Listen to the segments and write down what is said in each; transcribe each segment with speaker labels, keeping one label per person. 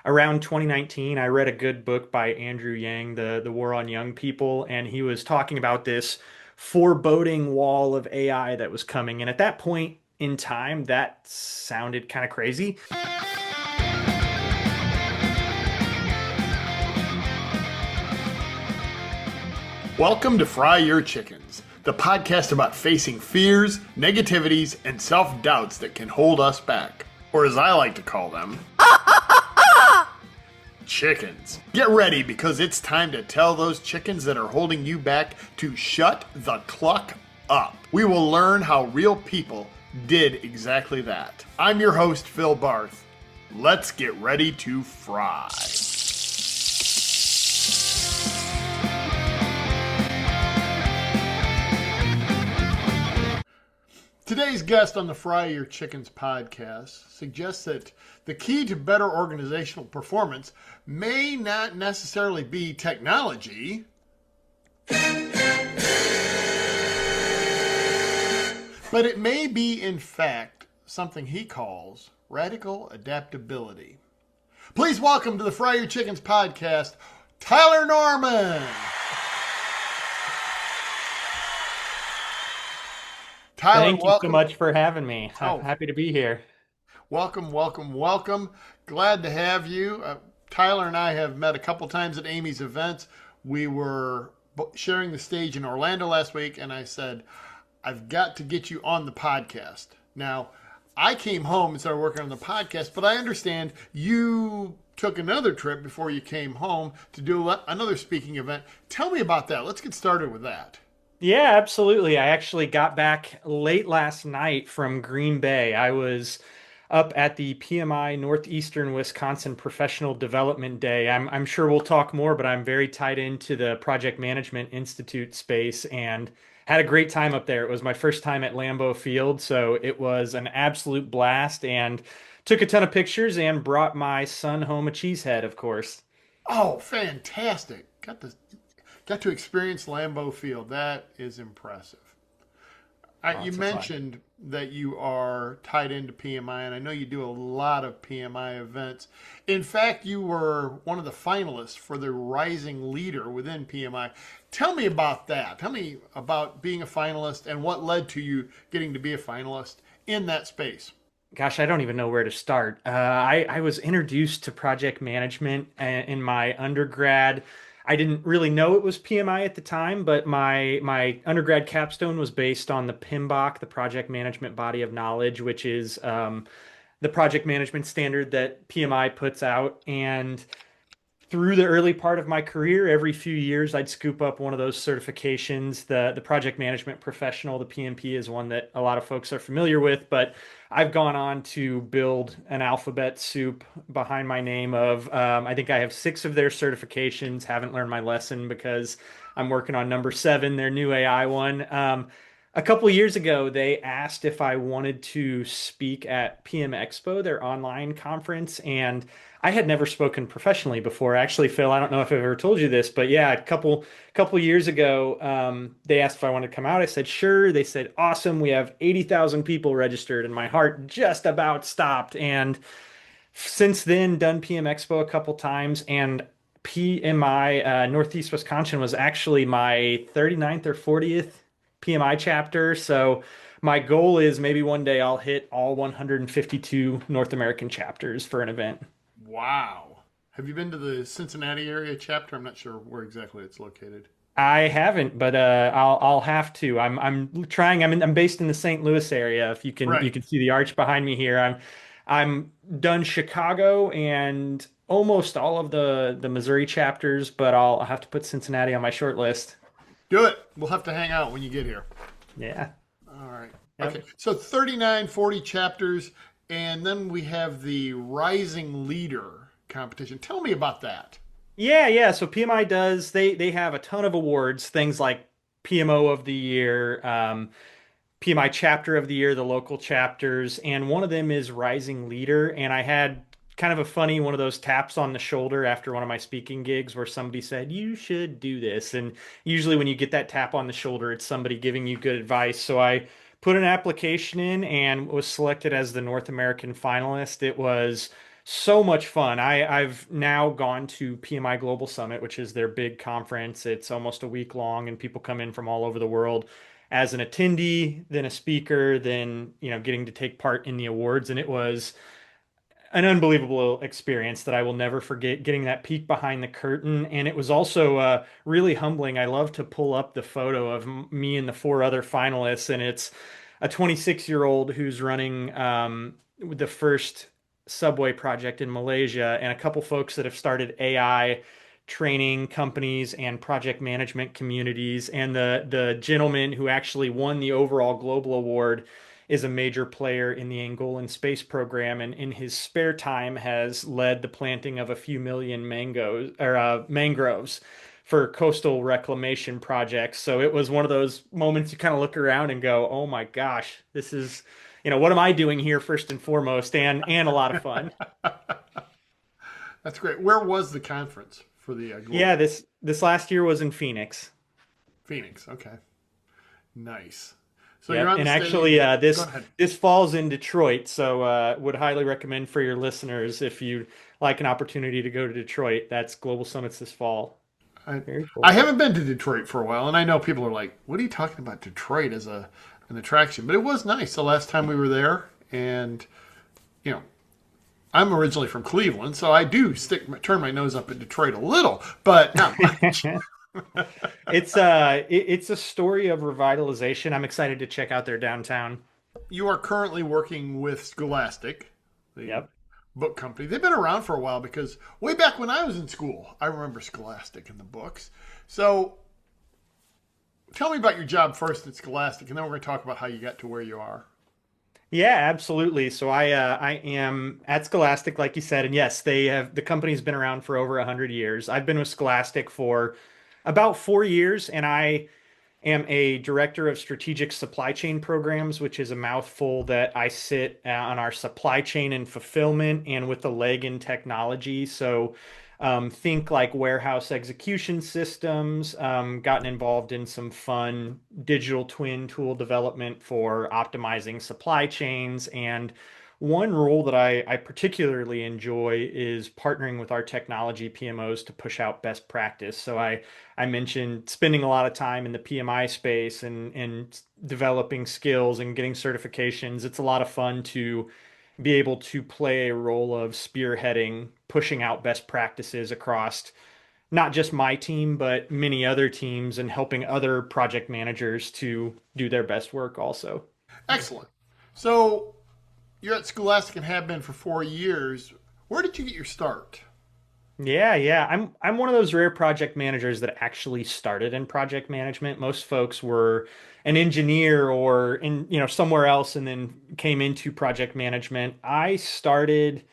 Speaker 1: around 2019, I read a good book by Andrew Yang, The War on Young People, and he was talking about this foreboding wall of AI that was coming. And at that point in time, that sounded kind of crazy.
Speaker 2: Welcome to Fry Your Chickens, the podcast about facing fears, negativities, and self-doubts that can hold us back. Or as I like to call them, chickens. Get ready because it's time to tell those chickens that are holding you back to shut the cluck up. We will learn how real people did exactly that. I'm your host, Phil Barth. Let's get ready to fry. Today's guest on the Fry Your Chickens podcast suggests that the key to better organizational performance may not necessarily be technology, but it may be, in fact, something he calls radical adaptability. Please welcome to the Fry Your Chickens podcast, Tyler Norman. Tyler,
Speaker 1: Thank you so
Speaker 2: welcome.
Speaker 1: much for having me. I'm
Speaker 2: Oh,
Speaker 1: happy to be here.
Speaker 2: welcome. Glad to have you. Tyler and I have met a couple times at Amy's events. We were sharing the stage in Orlando last week, and I said, I've got to get you on the podcast. Now, I came home and started working on the podcast, but I understand you took another trip before you came home to do another speaking event. Tell me about that. Let's get started with that.
Speaker 1: Yeah, absolutely. I actually got back late last night from Green Bay. I was up at the PMI Northeastern Wisconsin Professional Development Day. I'm sure we'll talk more, but I'm very tied into the Project Management Institute space and had a great time up there. It was my first time at Lambeau Field, so it was an absolute blast and took a ton of pictures and brought my son home a cheesehead, of course.
Speaker 2: Oh, fantastic. Got to experience Lambeau Field. That is impressive. You
Speaker 1: Lots of fun.
Speaker 2: mentioned that you are tied into PMI, and I know you do a lot of PMI events. In fact, you were one of the finalists for the Rising Leader within PMI. Tell me about that. Tell me about being a finalist and what led to you getting to be a finalist in that space.
Speaker 1: Gosh, I don't even know where to start. I was introduced to project management in my undergrad. I didn't really know it was PMI at the time, but my undergrad capstone was based on the PMBOK, the Project Management Body of Knowledge, which is the project management standard that PMI puts out. And through the early part of my career, every few years, I'd scoop up one of those certifications. The project management professional, the PMP, is one that a lot of folks are familiar with, but I've gone on to build an alphabet soup behind my name of, I think I have six of their certifications, haven't learned my lesson because I'm working on number seven, their new AI one. A couple years ago, they asked if I wanted to speak at PM Expo, their online conference, and I had never spoken professionally before. Actually, Phil, I don't know if I've ever told you this, but yeah, a couple years ago, they asked if I wanted to come out. I said sure. They said awesome. We have 80,000 people registered, and my heart just about stopped. And since then, done PM Expo a couple times, and PMI Northeast Wisconsin was actually my 39th or 40th PMI chapter. So my goal is maybe one day I'll hit all 152 North American chapters for an event.
Speaker 2: Wow. Have you been to the Cincinnati area chapter? I'm not sure where exactly it's located.
Speaker 1: I haven't, but I'll have to. I'm trying. I'm based in the St. Louis area. If you
Speaker 2: Right.
Speaker 1: can see the arch behind me here. I'm done Chicago and almost all of the Missouri chapters, but I'll have to put Cincinnati on my short list.
Speaker 2: Do it. We'll have to hang out when you get here.
Speaker 1: Yeah.
Speaker 2: All right. Okay.
Speaker 1: Yep.
Speaker 2: So 39, 40 chapters, and then we have the Rising Leader competition. Tell me about that.
Speaker 1: Yeah. So PMI does they have a ton of awards, things like PMO of the year, PMI chapter of the year, the local chapters, and one of them is Rising Leader. And I had kind of a funny one of those taps on the shoulder after one of my speaking gigs where somebody said, "You should do this." And usually when you get that tap on the shoulder, it's somebody giving you good advice. So I put an application in and was selected as the North American finalist. It was So much fun. I've now gone to PMI Global Summit, which is their big conference. It's almost a week long, and people come in from all over the world as an attendee, then a speaker, then getting to take part in the awards. And it was an unbelievable experience that I will never forget. Getting that peek behind the curtain, and it was also really humbling. I love to pull up the photo of me and the four other finalists, and it's a 26-year-old who's running the first subway project in Malaysia, and a couple folks that have started AI training companies and project management communities. And the gentleman who actually won the overall global award is a major player in the Angolan space program, and in his spare time has led the planting of a few million mangroves for coastal reclamation projects. So it was one of those moments you kind of look around and go, "Oh my gosh, this is, what am I doing here first and foremost?" And a lot of fun.
Speaker 2: That's great. Where was the conference for the
Speaker 1: Yeah,
Speaker 2: global?
Speaker 1: this last year was in Phoenix.
Speaker 2: Phoenix. Okay. Nice. So you're
Speaker 1: Yep,
Speaker 2: on the
Speaker 1: and actually,
Speaker 2: stage. Go ahead.
Speaker 1: this falls in Detroit, so would highly recommend for your listeners if you like an opportunity to go to Detroit. That's Global Summits this fall.
Speaker 2: I,
Speaker 1: Very
Speaker 2: I
Speaker 1: cool.
Speaker 2: haven't been to Detroit for a while, and I know people are like, "What are you talking about Detroit as an attraction?" But it was nice the last time we were there, and you know, I'm originally from Cleveland, so I do turn my nose up at Detroit a little, but not much.
Speaker 1: It's a story of revitalization. I'm excited to check out their downtown.
Speaker 2: You are currently working with Scholastic, the
Speaker 1: Yep.
Speaker 2: book company. They've been around for a while because way back when I was in school, I remember Scholastic and the books. So tell me about your job first at Scholastic, and then we're going to talk about how you got to where you are.
Speaker 1: Yeah, absolutely. So I am at Scholastic, like you said, and yes, the company's been around for over 100 years. I've been with Scholastic for about 4 years, and I am a director of strategic supply chain programs, which is a mouthful. That I sit on our supply chain and fulfillment and with the leg in technology. So think like warehouse execution systems, gotten involved in some fun digital twin tool development for optimizing supply chains. And one role that I particularly enjoy is partnering with our technology PMOs to push out best practice. So I mentioned spending a lot of time in the PMI space and developing skills and getting certifications. It's a lot of fun to be able to play a role of spearheading, pushing out best practices across not just my team, but many other teams, and helping other project managers to do their best work also.
Speaker 2: Excellent. So you're at Scholastic and have been for 4 years. Where did you get your start?
Speaker 1: Yeah. I'm one of those rare project managers that actually started in project management. Most folks were an engineer or in, somewhere else and then came into project management. I started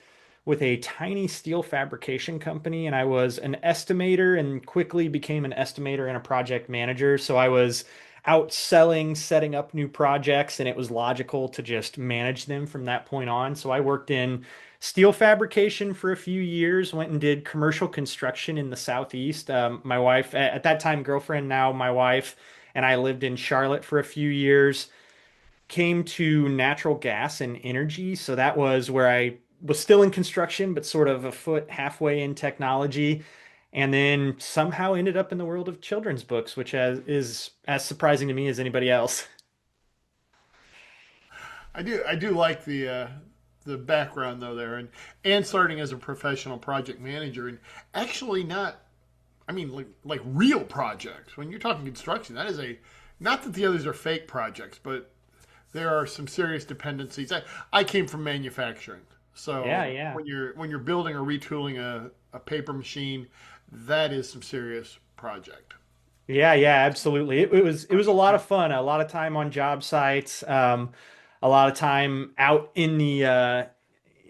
Speaker 1: with a tiny steel fabrication company, and I was an estimator and quickly became an estimator and a project manager. So I was out selling, setting up new projects, and it was logical to just manage them from that point on. So I worked in steel fabrication for a few years, went and did commercial construction in the Southeast. My wife, at that time, girlfriend, now my wife, and I lived in Charlotte for a few years, came to natural gas and energy. So that was where I was still in construction, but sort of a foot halfway in technology. And then somehow ended up in the world of children's books, which is as surprising to me as anybody else.
Speaker 2: I do like the background though there, and starting as a professional project manager, and actually not. I mean, like real projects. When you're talking construction, that is a not that the others are fake projects, but there are some serious dependencies. I came from manufacturing,
Speaker 1: Yeah,
Speaker 2: so
Speaker 1: yeah.
Speaker 2: when you're building or retooling a paper machine, that is some serious project.
Speaker 1: Yeah, absolutely. It was a lot of fun, a lot of time on job sites, a lot of time out in the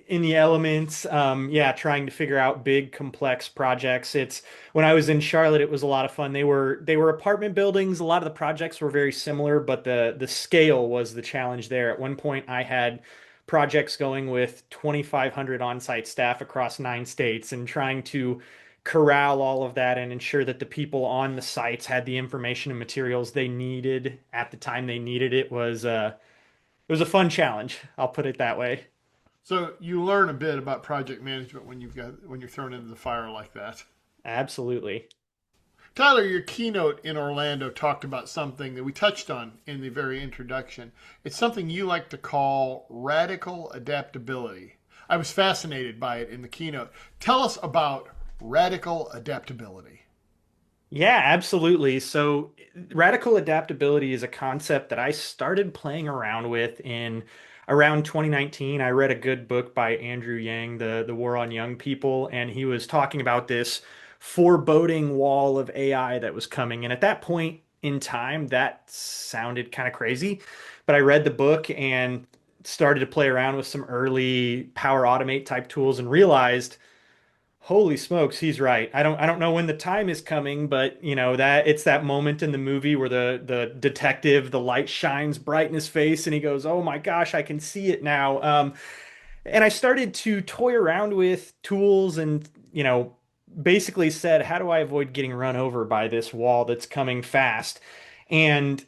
Speaker 1: elements. Yeah, trying to figure out big, complex projects. It's when I was in Charlotte, it was a lot of fun. They were apartment buildings. A lot of the projects were very similar, but the scale was the challenge there. At one point, I had projects going with 2,500 on-site staff across 9 states, and trying to corral all of that and ensure that the people on the sites had the information and materials they needed at the time they needed it was a fun challenge. I'll put it that way.
Speaker 2: So you learn a bit about project management when you're thrown into the fire like that.
Speaker 1: Absolutely.
Speaker 2: Tyler, your keynote in Orlando talked about something that we touched on in the very introduction. It's something you like to call radical adaptability. I was fascinated by it in the keynote. Tell us about radical adaptability.
Speaker 1: Yeah, absolutely. So, radical adaptability is a concept that I started playing around with in around 2019. I read a good book by Andrew Yang, The War on Young People, and he was talking about this foreboding wall of AI that was coming. And at that point in time, that sounded kind of crazy. But I read the book and started to play around with some early Power Automate type tools and realized holy smokes, he's right. I don't know when the time is coming, but you know that it's that moment in the movie where the detective, the light shines bright in his face and he goes, "Oh my gosh, I can see it now." And I started to toy around with tools and, basically said, "How do I avoid getting run over by this wall that's coming fast?" And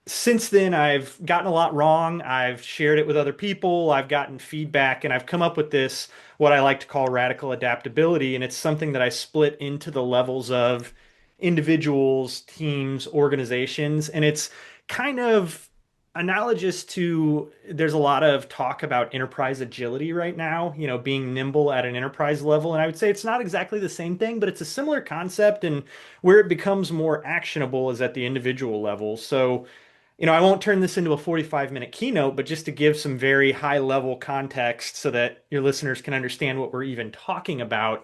Speaker 1: since then, I've gotten a lot wrong. I've shared it with other people. I've gotten feedback, and I've come up with this, what I like to call radical adaptability. And it's something that I split into the levels of individuals, teams, organizations. And it's kind of analogous to there's a lot of talk about enterprise agility right now, being nimble at an enterprise level. And I would say it's not exactly the same thing, but it's a similar concept. And where it becomes more actionable is at the individual level. So, I won't turn this into a 45-minute keynote, but just to give some very high level context so that your listeners can understand what we're even talking about.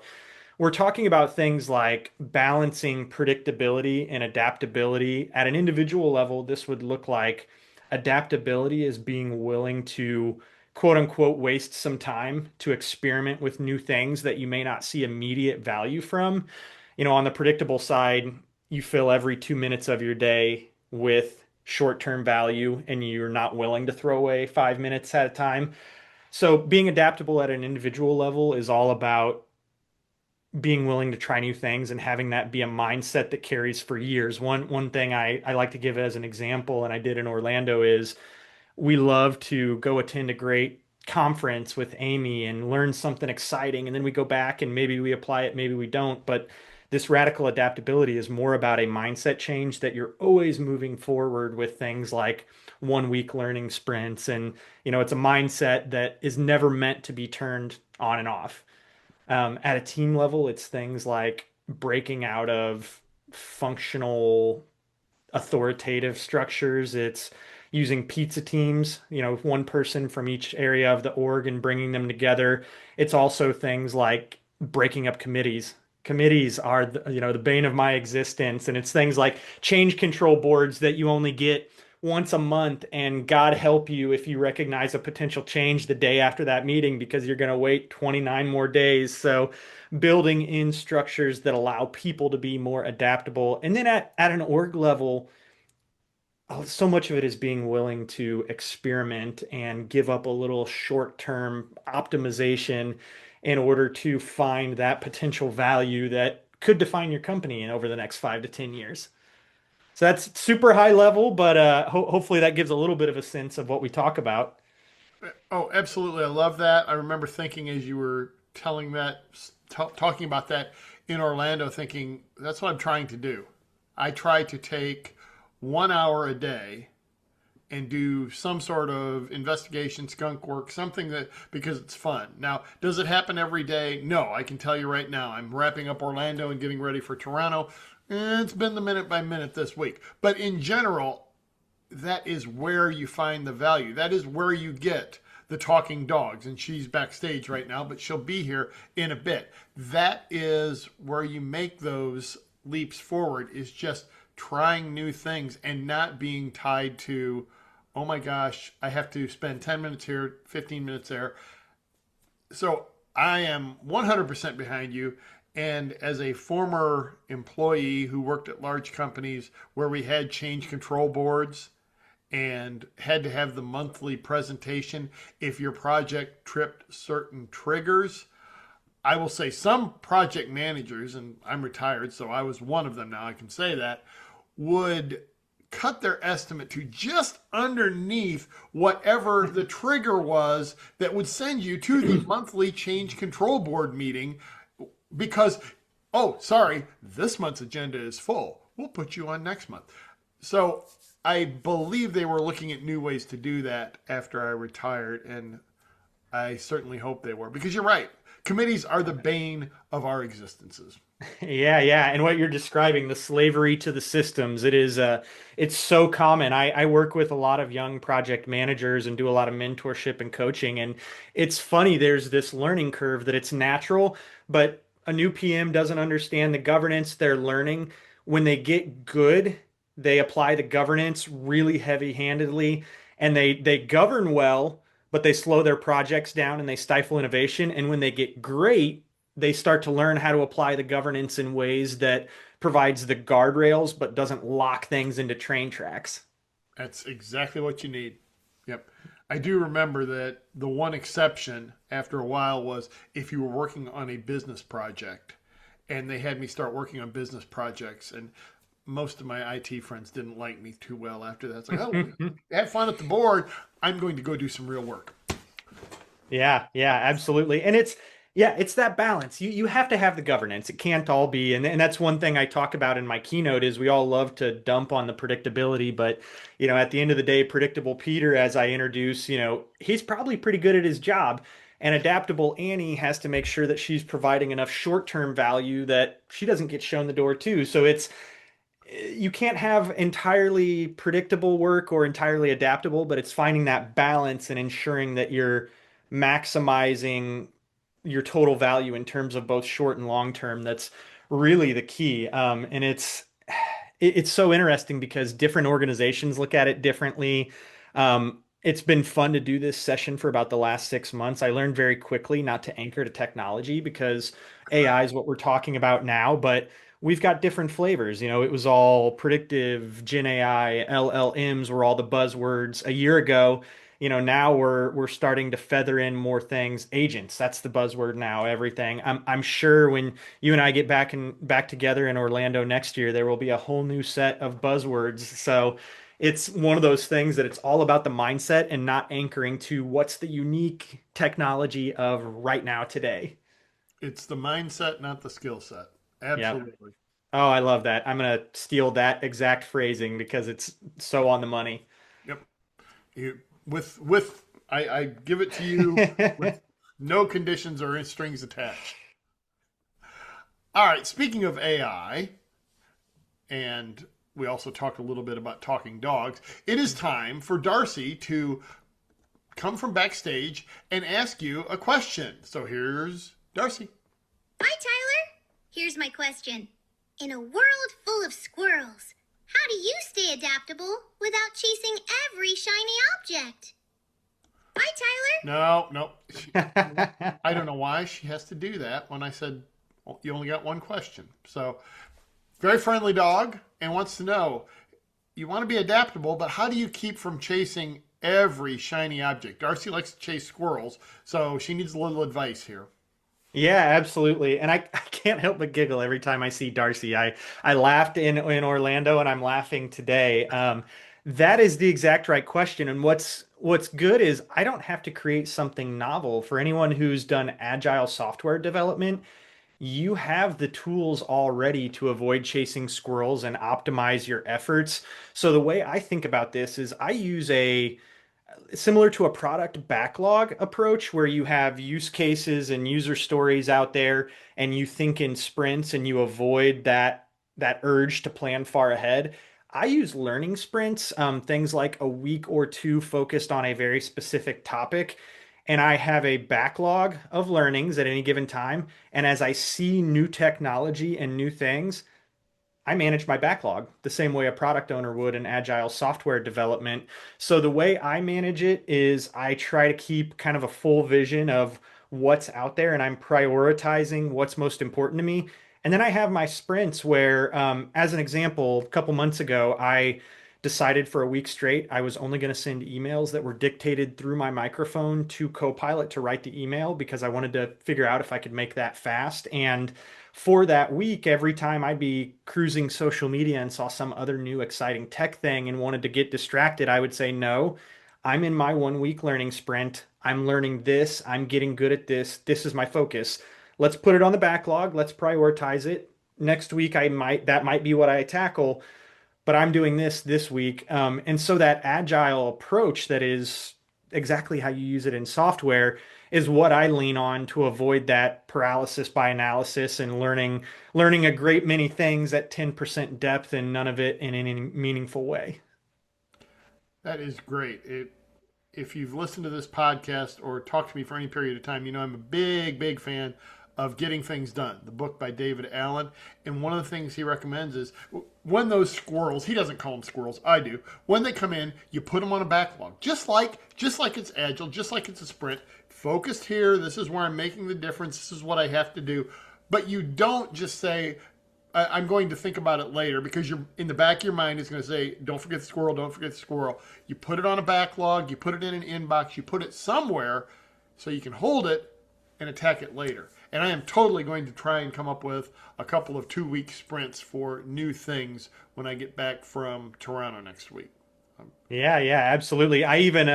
Speaker 1: We're talking about things like balancing predictability and adaptability. At an individual level, this would look like adaptability is being willing to quote unquote waste some time to experiment with new things that you may not see immediate value from. On the predictable side, you fill every 2 minutes of your day with short-term value and you're not willing to throw away 5 minutes at a time. So being adaptable at an individual level is all about being willing to try new things and having that be a mindset that carries for years. One thing I like to give as an example, and I did in Orlando, is we love to go attend a great conference with Amy and learn something exciting. And then we go back and maybe we apply it, maybe we don't. But this radical adaptability is more about a mindset change that you're always moving forward with things like 1 week learning sprints. And, it's a mindset that is never meant to be turned on and off. At a team level, it's things like breaking out of functional authoritative structures. It's using pizza teams, one person from each area of the org and bringing them together. It's also things like breaking up committees. Committees are, the bane of my existence. And it's things like change control boards that you only get once a month. And God help you if you recognize a potential change the day after that meeting because you're going to wait 29 more days. So building in structures that allow people to be more adaptable. And then at an org level, so much of it is being willing to experiment and give up a little short-term optimization in order to find that potential value that could define your company in over the next 5 to 10 years. So that's super high level, but hopefully that gives a little bit of a sense of what we talk about.
Speaker 2: Oh, absolutely. I love that. I remember thinking as you were telling that, talking about that in Orlando, thinking that's what I'm trying to do. I try to take 1 hour a day and do some sort of investigation, skunk work, something that because it's fun. Now, does it happen every day? No, I can tell you right now. I'm wrapping up Orlando and getting ready for Toronto. It's been the minute by minute this week. But in general, that is where you find the value. That is where you get the talking dogs. And she's backstage right now, but she'll be here in a bit. That is where you make those leaps forward, is just trying new things and not being tied to, oh my gosh, I have to spend 10 minutes here, 15 minutes there. So I am 100% behind you. And as a former employee who worked at large companies where we had change control boards and had to have the monthly presentation if your project tripped certain triggers, I will say some project managers, and I'm retired, so I was one of them now, I can say that, would cut their estimate to just underneath whatever the trigger was that would send you to the monthly change control board meeting because, oh, sorry, this month's agenda is full. We'll put you on next month. So I believe they were looking at new ways to do that after I retired, and I certainly hope they were because you're right. Committees are the bane of our existences.
Speaker 1: Yeah, yeah. And what you're describing, the slavery to the systems, it's so common. I work with a lot of young project managers and do a lot of mentorship and coaching. And it's funny, there's this learning curve that it's natural, but a new PM doesn't understand the governance they're learning. When they get good, they apply the governance really heavy-handedly and they govern well, but they slow their projects down and they stifle innovation. And when they get great, they start to learn how to apply the governance in ways that provides the guardrails but doesn't lock things into train tracks.
Speaker 2: That's exactly what you need. Yep. I do remember that the one exception after a while was if you were working on a business project and they had me start working on business projects and most of my IT friends didn't like me too well after that. It's like, oh, have fun at the board. I'm going to go do some real work.
Speaker 1: Yeah, yeah, absolutely. And it's that balance. You have to have the governance. It can't all be, and that's one thing I talk about in my keynote is we all love to dump on the predictability, but at the end of the day, predictable Peter, as I introduce, he's probably pretty good at his job. And adaptable Annie has to make sure that she's providing enough short-term value that she doesn't get shown the door too. So you can't have entirely predictable work or entirely adaptable, but it's finding that balance and ensuring that you're maximizing your total value in terms of both short and long term. That's really the key. And it's so interesting because different organizations look at it differently. It's been fun to do this session for about the last 6 months. I learned very quickly not to anchor to technology because AI is what we're talking about now, but we've got different flavors. It was all predictive, Gen AI, LLMs were all the buzzwords a year ago. Now we're starting to feather in more things. Agents, that's the buzzword now. Everything. I'm sure when you and I get back together in Orlando next year, there will be a whole new set of buzzwords. So it's one of those things that it's all about the mindset and not anchoring to what's the unique technology of right now today.
Speaker 2: It's the mindset, not the skill set.
Speaker 1: Yep.
Speaker 2: Absolutely.
Speaker 1: Oh, I love that. I'm gonna steal that exact phrasing because it's so on the money.
Speaker 2: Yep. You, with I give it to you with no conditions or strings attached. All right. Speaking of AI, and we also talked a little bit about talking dogs. It is time for Darcy to come from backstage and ask you a question. So here's Darcy.
Speaker 3: Hi, Tyler. Here's my question. In a world full of squirrels, how do you stay adaptable without chasing every shiny object? Bye, Tyler.
Speaker 2: No, no. I don't know why she has to do that when I said well, you only got one question. So, very friendly dog and wants to know you want to be adaptable, but how do you keep from chasing every shiny object? Darcy likes to chase squirrels, so she needs a little advice here.
Speaker 1: Yeah, absolutely. And I can't help but giggle every time I see Darcy. I laughed in Orlando and I'm laughing today. That is the exact right question. And what's good is I don't have to create something novel. For anyone who's done agile software development, you have the tools already to avoid chasing squirrels and optimize your efforts. So the way I think about this is I use a similar to a product backlog approach where you have use cases and user stories out there and you think in sprints and you avoid that urge to plan far ahead. I use learning sprints, things like a week or two focused on a very specific topic. And I have a backlog of learnings at any given time. And as I see new technology and new things, I manage my backlog the same way a product owner would in agile software development. So the way I manage it is I try to keep kind of a full vision of what's out there and I'm prioritizing what's most important to me. And then I have my sprints where, as an example, a couple months ago, I decided for a week straight I was only going to send emails that were dictated through my microphone to Copilot to write the email because I wanted to figure out if I could make that fast. And for that week, every time I'd be cruising social media and saw some other new exciting tech thing and wanted to get distracted, I would say, no, I'm in my 1 week learning sprint. I'm learning this. I'm getting good at this. This is my focus. Let's put it on the backlog. Let's prioritize it. Next week, that might be what I tackle, but I'm doing this week. And so that agile approach that is exactly how you use it in software is what I lean on to avoid that paralysis by analysis and learning a great many things at 10% depth and none of it in any meaningful way.
Speaker 2: That is great. If you've listened to this podcast or talked to me for any period of time, you know I'm a big, big fan of Getting Things Done, the book by David Allen. And one of the things he recommends is when those squirrels, he doesn't call them squirrels, I do, when they come in, you put them on a backlog. Just like it's agile, just like it's a sprint. Focused here, this is where I'm making the difference, this is what I have to do. But you don't just say, I'm going to think about it later, because you're in the back of your mind is going to say, don't forget the squirrel, don't forget the squirrel. You put it on a backlog, you put it in an inbox, you put it somewhere so you can hold it and attack it later. And I am totally going to try and come up with a couple of 2 week sprints for new things when I get back from Toronto next week.
Speaker 1: Yeah, yeah, absolutely. I even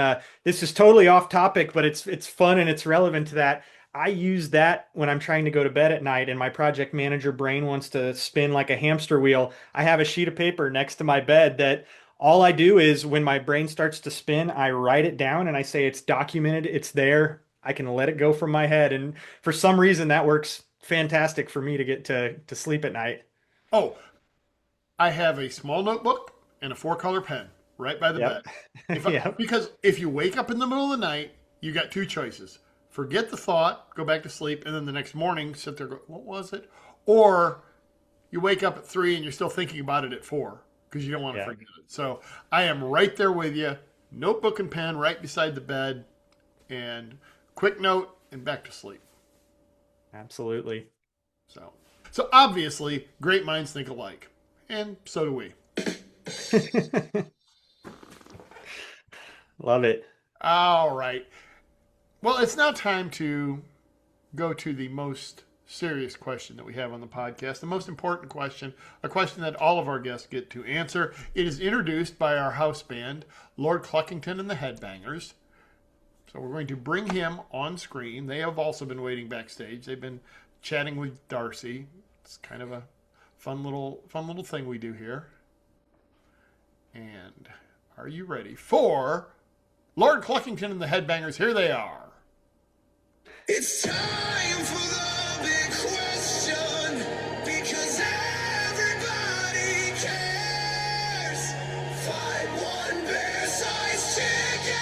Speaker 1: this is totally off topic, but it's fun and it's relevant to that. I use that when I'm trying to go to bed at night and my project manager brain wants to spin like a hamster wheel. I have a sheet of paper next to my bed that all I do is when my brain starts to spin, I write it down and I say it's documented, it's there. I can let it go from my head. And for some reason that works fantastic for me to get to sleep at night.
Speaker 2: Oh, I have a small notebook and a 4-color pen right by the
Speaker 1: Yep.
Speaker 2: bed.
Speaker 1: Yep.
Speaker 2: Because if you wake up in the middle of the night, you got two choices. Forget the thought, go back to sleep, and then the next morning sit there, go, what was it? Or you wake up at 3 and you're still thinking about it at 4 because you don't want to
Speaker 1: Yeah.
Speaker 2: forget it. So I am right there with you. Notebook and pen right beside the bed, and quick note and back to sleep.
Speaker 1: Absolutely.
Speaker 2: So obviously, great minds think alike, and so do we.
Speaker 1: Love it.
Speaker 2: All right. Well, it's now time to go to the most serious question that we have on the podcast, the most important question, a question that all of our guests get to answer. It is introduced by our house band, Lord Cluckington and the Headbangers. So we're going to bring him on screen. They have also been waiting backstage. They've been chatting with Darcy. It's kind of a fun little thing we do here. And are you ready for Lord Cluckington and the Headbangers? Here they are.
Speaker 4: It's time for the big question because everybody cares. Fight one bear-sized chicken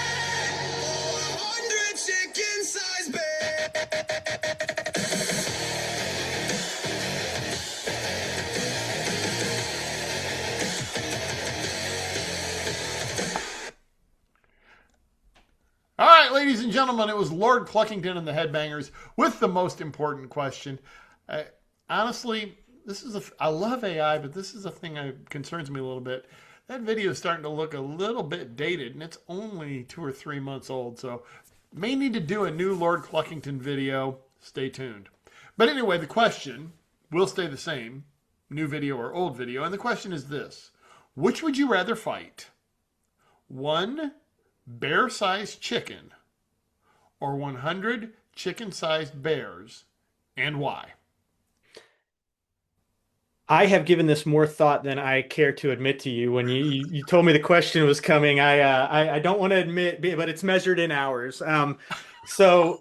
Speaker 4: or 100 chicken-sized bears.
Speaker 2: All right, ladies and gentlemen, it was Lord Cluckington and the Headbangers with the most important question. Honestly, I love AI, but this is a thing that concerns me a little bit. That video is starting to look a little bit dated, and it's only 2 or 3 months old, so may need to do a new Lord Cluckington video. Stay tuned. But anyway, the question will stay the same, new video or old video, and the question is this. Which would you rather fight? One bear-sized chicken or 100 chicken-sized bears, and why?
Speaker 1: I have given this more thought than I care to admit to you. When you told me the question was coming, I don't want to admit, but it's measured in hours. So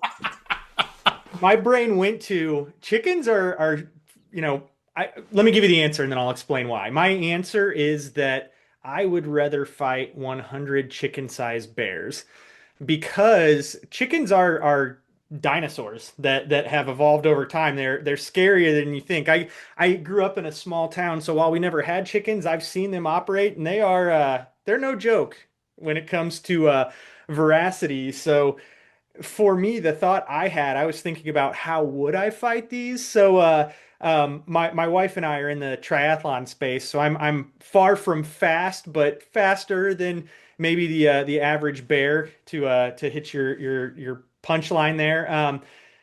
Speaker 1: my brain went to chickens are let me give you the answer and then I'll explain why. My answer is that I would rather fight 100 chicken-sized bears because chickens are dinosaurs that have evolved over time. They're scarier than you think. I grew up in a small town, so while we never had chickens, I've seen them operate, and they're no joke when it comes to veracity. So for me, the thought I had, I was thinking about how would I fight these. So, my wife and I are in the triathlon space, so I'm far from fast, but faster than maybe the average bear to hit your punchline there.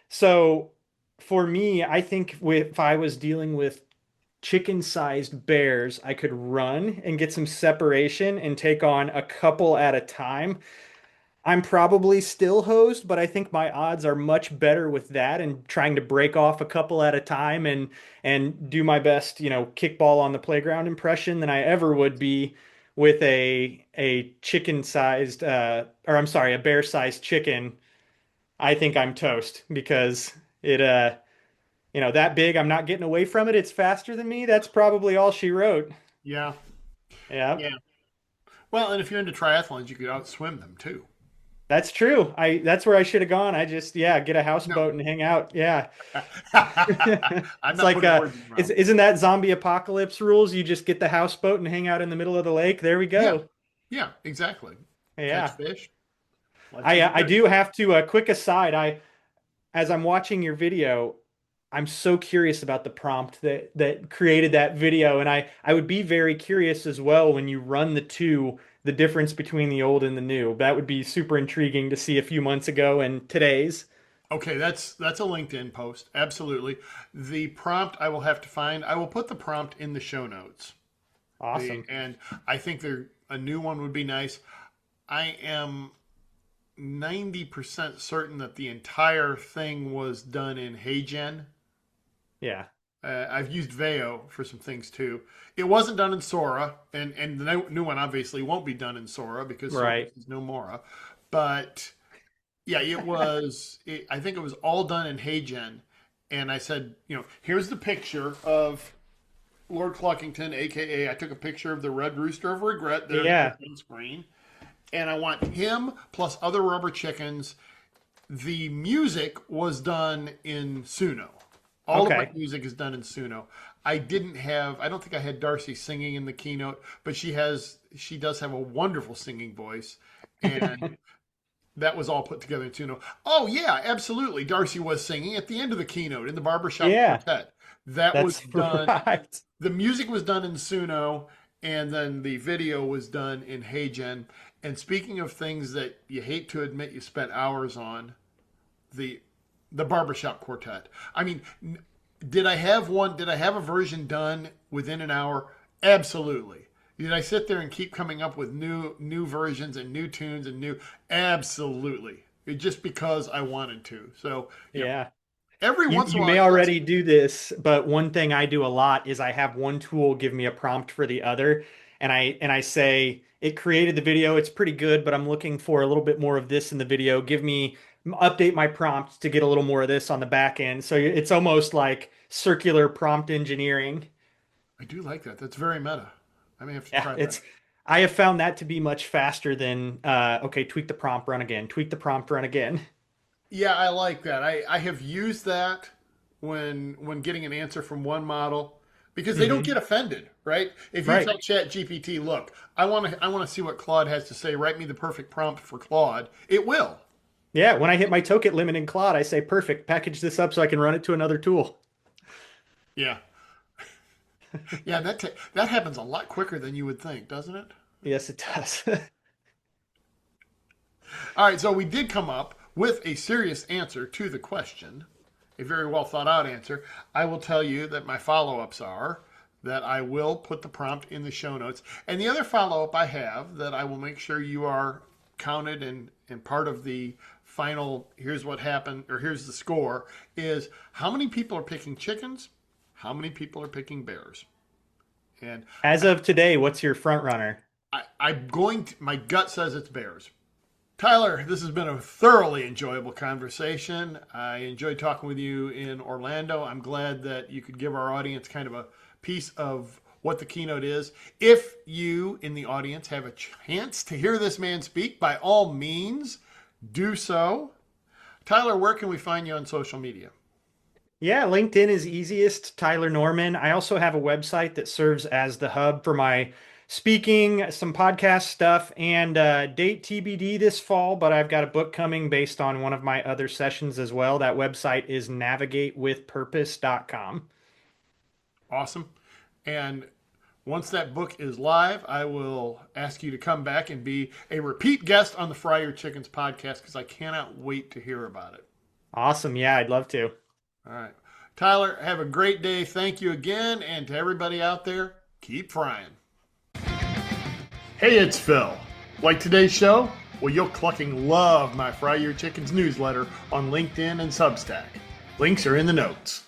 Speaker 1: So for me, I think if I was dealing with chicken-sized bears, I could run and get some separation and take on a couple at a time. I'm probably still hosed, but I think my odds are much better with that and trying to break off a couple at a time and do my best, kickball on the playground impression than I ever would be with a chicken-sized or I'm sorry, a bear-sized chicken. I think I'm toast because it that big, I'm not getting away from it. It's faster than me. That's probably all she wrote.
Speaker 2: Yeah,
Speaker 1: Yeah.
Speaker 2: yeah. Well, and if you're into triathlons, you could outswim them too.
Speaker 1: That's true. That's where I should have gone. I just, yeah, get a
Speaker 2: No,
Speaker 1: houseboat and hang out. Yeah.
Speaker 2: I'm
Speaker 1: It's
Speaker 2: not
Speaker 1: like
Speaker 2: putting words in your mouth.
Speaker 1: isn't that zombie apocalypse rules? You just get the houseboat and hang out in the middle of the lake. There we
Speaker 2: Yeah,
Speaker 1: go.
Speaker 2: yeah, exactly. Catch
Speaker 1: Yeah.
Speaker 2: fish. Life
Speaker 1: I
Speaker 2: is
Speaker 1: I
Speaker 2: good.
Speaker 1: do have to quick aside. As I'm watching your video, I'm so curious about the prompt that created that video, and I would be very curious as well when you run the two, the difference between the old and the new. That would be super intriguing to see a few months ago and today's.
Speaker 2: Okay, that's a LinkedIn post. Absolutely. The prompt I will have to find. I will put the prompt in the show notes.
Speaker 1: Awesome.
Speaker 2: And I think a new one would be nice. I am 90% certain that the entire thing was done in HeyGen.
Speaker 1: Yeah.
Speaker 2: I've used Veo for some things too. It wasn't done in Sora, and the new one obviously won't be done in Sora because Sora
Speaker 1: Right.
Speaker 2: is no Mora. But yeah, it was. I think it was all done in HeyGen, and I said, here's the picture of Lord Cluckington, aka I took a picture of the Red Rooster of Regret there
Speaker 1: Yeah.
Speaker 2: on screen, and I want him plus other rubber chickens. The music was done in Suno. All of my
Speaker 1: Okay.
Speaker 2: music is done in Suno. I don't think I had Darcy singing in the keynote, but she does have a wonderful singing voice. And that was all put together in Suno. Oh, yeah, absolutely. Darcy was singing at the end of the keynote in the Barbershop
Speaker 1: Yeah.
Speaker 2: Quartet. That was
Speaker 1: That's
Speaker 2: done,
Speaker 1: right.
Speaker 2: the music was done in Suno, and then the video was done in HeyGen. And speaking of things that you hate to admit you spent hours on, the the barbershop quartet. I mean, did I have one? Did I have a version done within an hour? Absolutely. Did I sit there and keep coming up with new versions and new tunes and new? Absolutely. Just because I wanted to. So
Speaker 1: Yeah.
Speaker 2: every
Speaker 1: You
Speaker 2: once in a
Speaker 1: you
Speaker 2: while,
Speaker 1: may already do this, but one thing I do a lot is I have one tool give me a prompt for the other, and I say it created the video, it's pretty good, but I'm looking for a little bit more of this in the video. Give me update my prompt to get a little more of this on the back end. So it's almost like circular prompt engineering.
Speaker 2: I do like that. That's very meta. I may have to
Speaker 1: Yeah,
Speaker 2: try that.
Speaker 1: it's I have found that to be much faster than okay, tweak the prompt, run again, tweak the prompt, run again.
Speaker 2: Yeah, I like that. I have used that when getting an answer from one model because they don't
Speaker 1: Hmm.
Speaker 2: get offended, right? If you
Speaker 1: Right.
Speaker 2: tell Chat GPT, look, I want to see what Claude has to say, write me the perfect prompt for Claude, it will.
Speaker 1: Yeah, when I hit my token limit in Claude, I say, perfect, package this up so I can run it to another tool.
Speaker 2: Yeah. Yeah, that happens a lot quicker than you would think, doesn't it?
Speaker 1: Yes, it does.
Speaker 2: All right, so we did come up with a serious answer to the question, a very well thought out answer. I will tell you that my follow ups are that I will put the prompt in the show notes. And the other follow up I have that I will make sure you are counted and part of the final here's what happened or here's the score is how many people are picking chickens, how many people are picking bears. And
Speaker 1: As of today, what's your front runner?
Speaker 2: I'm going to, my gut says it's bears. Tyler, this has been a thoroughly enjoyable conversation. I enjoyed talking with you in Orlando. I'm glad that you could give our audience kind of a piece of what the keynote is. If you in the audience have a chance to hear this man speak, by all means, do so. Tyler, where can we find you on social media?
Speaker 1: Yeah, LinkedIn is easiest, Tyler Norman. I also have a website that serves as the hub for my speaking, some podcast stuff, and date TBD this fall, but I've got a book coming based on one of my other sessions as well. That website is navigatewithpurpose.com.
Speaker 2: Awesome. And once that book is live, I will ask you to come back and be a repeat guest on the Fry Your Chickens podcast because I cannot wait to hear about it.
Speaker 1: Awesome. Yeah, I'd love to.
Speaker 2: All right. Tyler, have a great day. Thank you again. And to everybody out there, keep frying. Hey, it's Phil. Like today's show? Well, you'll clucking love my Fry Your Chickens newsletter on LinkedIn and Substack. Links are in the notes.